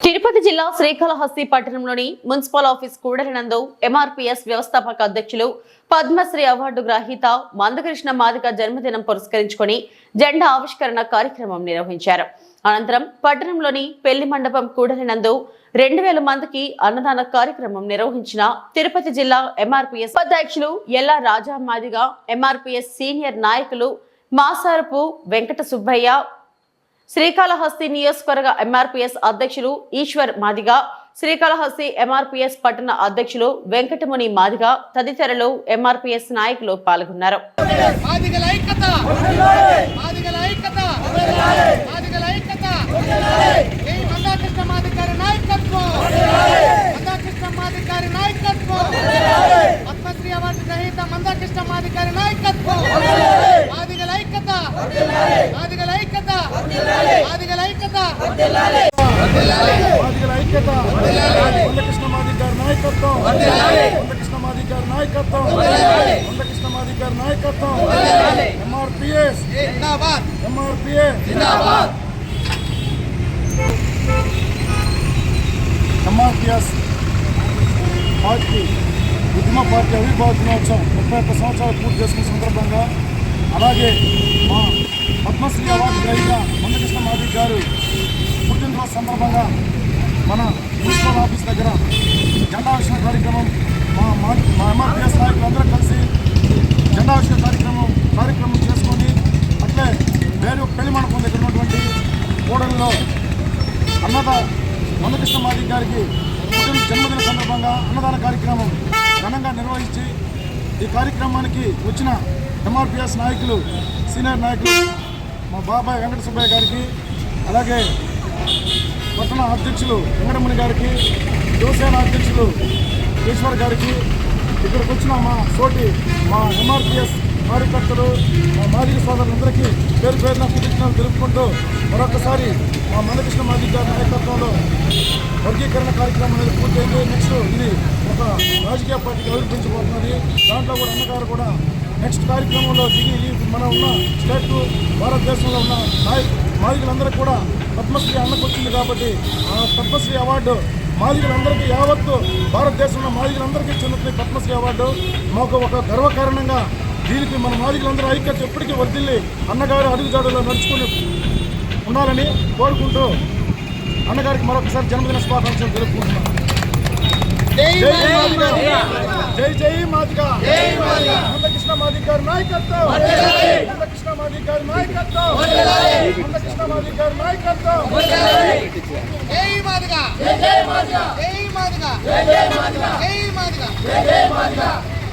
తిరుపతి జిల్లా శ్రీకాళహస్తి పట్టణంలోని municipal office కూడలినందు MRPS వ్యవస్థాపక అధ్యక్షులు పద్మశ్రీ అవార్డు గ్రహీత మందకృష్ణ మాదిగ జన్మదినం పురస్కరించుకొని జెండా ఆవిష్కరణ కార్యక్రమం నిర్వహించారు. అనంతరం పట్టణంలోని పెళ్లి మండపం కూడలినందు 2000 మందికి అన్నదాన కార్యక్రమం నిర్వహించిన తిరుపతి జిల్లా ఎంఆర్పీఎస్ అధ్యక్షులు ఎల్లా రాజా మాదిగ, ఎంఆర్పీఎస్ సీనియర్ నాయకులు మాసారపు వెంకట సుబ్బయ్య, శ్రీకాళహస్తి నియోజకవర్గ ఎంఆర్పీఎస్ అధ్యక్షులు ఈశ్వర్ మాదిగ, శ్రీకాళహస్తి ఎంఆర్పీఎస్ పట్టణ అధ్యక్షులు వెంకటముని మాదిగ తదితరులు ఎంఆర్పీఎస్ నాయకులు పాల్గొన్నారు. పద్మశ్రీ అవార్డు గ్రహీత మందకృష్ణ మాదిగ నాయకత్వం, మాదిగల ఐక్యత, మాదిగల ఐక్యత, మాదిగల ఐక్యత, మాదిగల ఐక్యత, మందకృష్ణ మాదిగ నాయకత్వం, మందకృష్ణ మాదిగ నాయకత్వం, మందకృష్ణ మాదిగ నాయకత్వం, ఎంఆర్పీఎస్ జిందాబాద్, ఎంఆర్పీఎస్ జిందాబాద్. ఎంఆర్పీఎస్ పార్టీ ఉద్యమ పార్టీ ఆవిర్భావ దినోత్సవం 31 సంవత్సరాలు పూర్తి చేసుకున్న సందర్భంగా, అలాగే మా పద్మశ్రీ అవార్డు గ్రహీత మందకృష్ణ మాదిగ గారు పుట్టినరోజు సందర్భంగా మన మున్సిపల్ ఆఫీస్ దగ్గర జెండావిష్కరణ కార్యక్రమం మా ఎంఆర్పీఎస్ నాయకులందరూ కలిసి జెండావిష్కరణ కార్యక్రమం చేసుకొని, అట్లే వేరే పెళ్లి మండపం దగ్గర ఉన్నటువంటి కూడలిలో మందకృష్ణ మాదిగ గారికి జన్మదిన సందర్భంగా అన్నదాన కార్యక్రమం ఘనంగా నిర్వహించి, ఈ కార్యక్రమానికి వచ్చిన ఎంఆర్పీఎస్ నాయకులు, సీనియర్ నాయకులు మా బాబాయ్ వెంకట సుబ్బయ్య గారికి, అలాగే పట్టణ అధ్యక్షులు వెంకటముని గారికి, యువసేన అధ్యక్షులు ఈశ్వర్ గారికి, ఇక్కడికి వచ్చిన మా ఎంఆర్పీఎస్ కార్యకర్తలు, మా మాదిగ సోదరులందరికీ పేరు పేరున కృతజ్ఞతలు తెలుపుకుంటూ, మరొకసారి మా మందకృష్ణ మాదిగ గారి నాయకత్వంలో వర్గీకరణ కార్యక్రమం అనేది పూర్తయింది. నెక్స్ట్ ఇది ఒక రాజకీయ పార్టీకి ఆవిర్భించబోతున్నది. దాంట్లో కూడా అన్నగారు కూడా నెక్స్ట్ కార్యక్రమంలో దిగి మన ఉన్న స్టేట్ భారతదేశంలో ఉన్న మాదిగలందరికీ కూడా పద్మశ్రీ అన్నకు వచ్చింది కాబట్టి, ఆ పద్మశ్రీ అవార్డు మాదిగలందరికీ, యావత్తు భారతదేశంలో మాదిగలందరికీ చెందుతుంది పద్మశ్రీ అవార్డు. మాకు ఒక గర్వకారణంగా దీనికి మన మాదిగలందరూ ఐక్యత ఎప్పటికీ వర్ధిల్లి అన్నగారు అడుగుజాడులో నడుచుకుని ఉండాలని కోరుకుంటూ అన్నగారికి మరొకసారి జన్మదిన శుభాకాంక్షలు తెలుపుకుంటున్నాం. జై జై మాదిగ, మందకృష్ణ మాదిగ గారి నాయకత్వం, మందకృష్ణ మాదిగ గారి నాయకత్వం, మందకృష్ణ మాదిగ గారి నాయకత్వం. జై మాదిగ, జై మాదిగ, జై మాదిగ, జై మాదిగ, జై